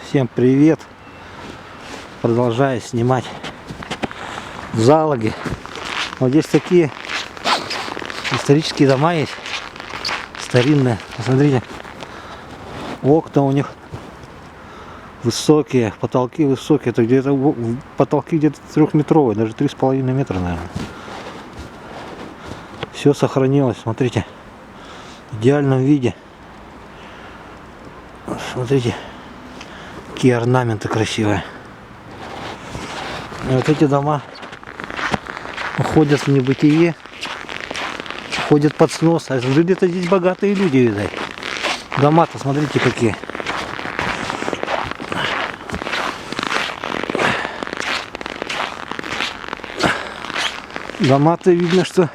Всем привет! Продолжаю снимать в Залоге. Вот здесь такие исторические дома есть, старинные. Посмотрите, окна у них высокие, потолки высокие. Это где-то потолки где-то 3-метровые, даже 3,5 метра, наверное. Все сохранилось, смотрите, в идеальном виде. Смотрите, какие орнаменты красивые. И вот эти дома уходят в небытие, ходят под снос. А жили-то здесь богатые люди, видать. Дома-то, смотрите, какие. Дома-то видно, что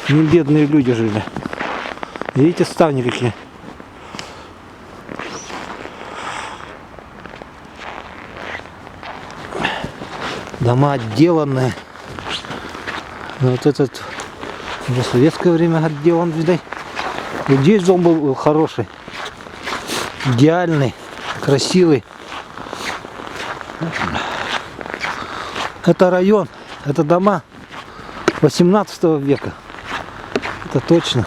не бедные люди жили. Видите, ставни какие. Дома отделанные. Вот этот уже в советское время отделан, видать. И здесь дом был хороший, идеальный, красивый. Это район, это дома 18 века. Это точно.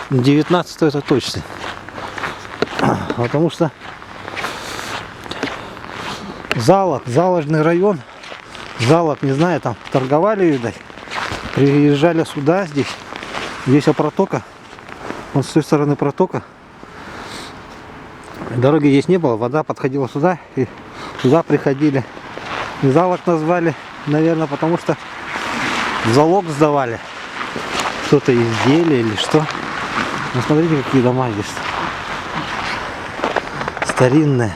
19 это точно. Потому что Залог, заложный район. Залог, не знаю, там торговали, видать. Приезжали сюда, здесь протока. Вот с той стороны протока. Дороги здесь не было, вода подходила сюда, и сюда приходили. И Залог назвали, наверное, потому что в залог сдавали что-то, изделие или что. Ну, смотрите, какие дома здесь старинные.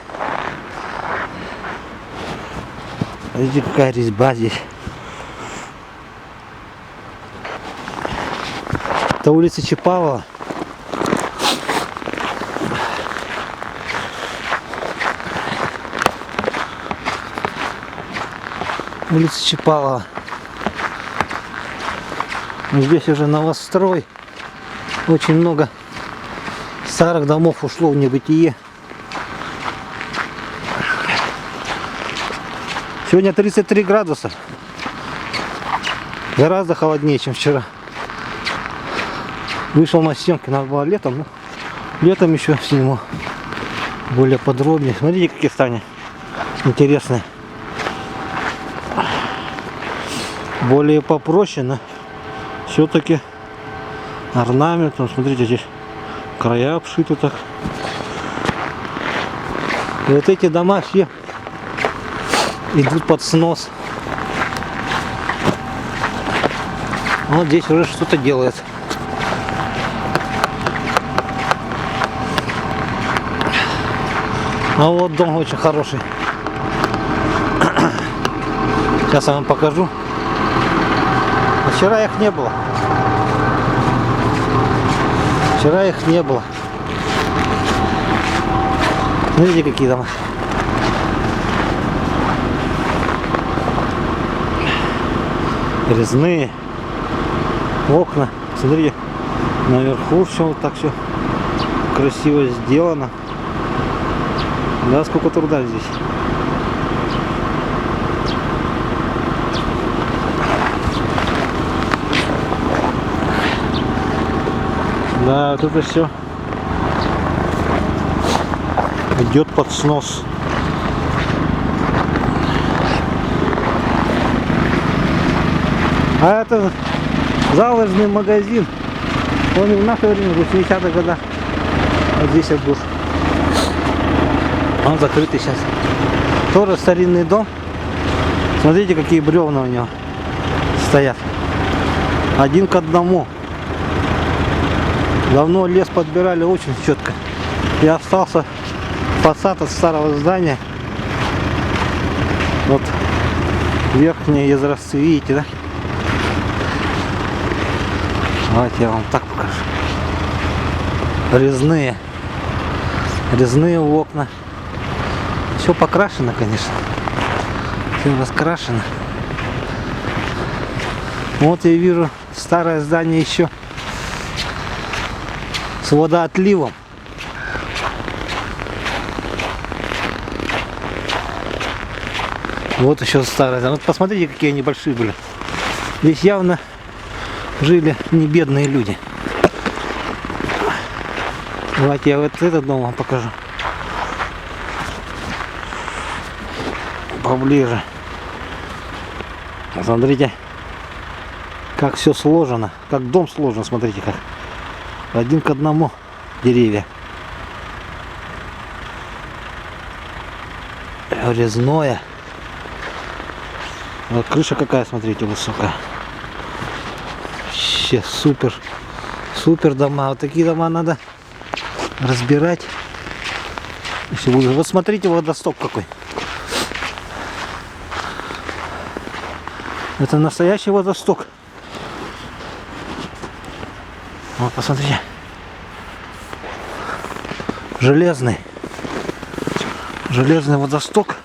Видите, какая резьба здесь. Это улица Чапалова. Улица Чапалова. Здесь уже новострой. Очень много старых домов ушло в небытие. Сегодня 33 градуса. Гораздо холоднее, чем вчера. Вышел на съемки, надо было летом, но летом еще сниму более подробнее. Смотрите, какие ставни интересные. Более попроще, но все-таки орнамент. Смотрите, здесь края обшиты так. И вот эти дома все идут под снос. Вот здесь уже что-то делает. А вот дом очень хороший. Сейчас я вам покажу. А вчера их не было. Вчера их не было. Видите, какие дома. Резные окна. Смотрите, наверху все вот так все красиво сделано. Да, сколько труда здесь. Да, вот это все идет под снос. А это заложный магазин. Он и в наше время, в 80-х годах. Вот здесь вот был. Он закрытый сейчас. Тоже старинный дом. Смотрите, какие бревна у него стоят. Один к одному. Давно лес подбирали очень четко. И остался фасад от старого здания. Вот верхние изразцы, видите, да? Давайте я вам так покажу. Резные окна. Все покрашено, конечно. Все раскрашено. Вот я вижу старое здание еще с водоотливом. Вот еще старая. Вот посмотрите, какие они большие были. Здесь явно жили не бедные люди. Давайте я вот этот дом вам покажу. Поближе. Смотрите, как все сложено. Как дом сложен, смотрите как. Один к одному деревья. Резное. Вот крыша какая, смотрите, высокая. Вообще супер. Супер дома. Вот такие дома надо разбирать. Если буду... Вот смотрите, водосток какой. Это настоящий водосток. Вот, посмотрите. Железный. Железный водосток.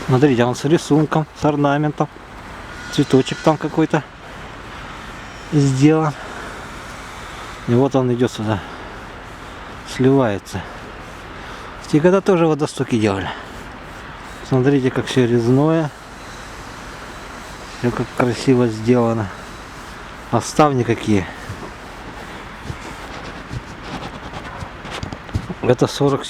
Смотрите, он с рисунком, с орнаментом. Цветочек там какой-то сделан. И вот он идет сюда. Сливается. И когда тоже водостоки делали. Смотрите, как все резное. Все как красиво сделано. А ставни какие. Это 47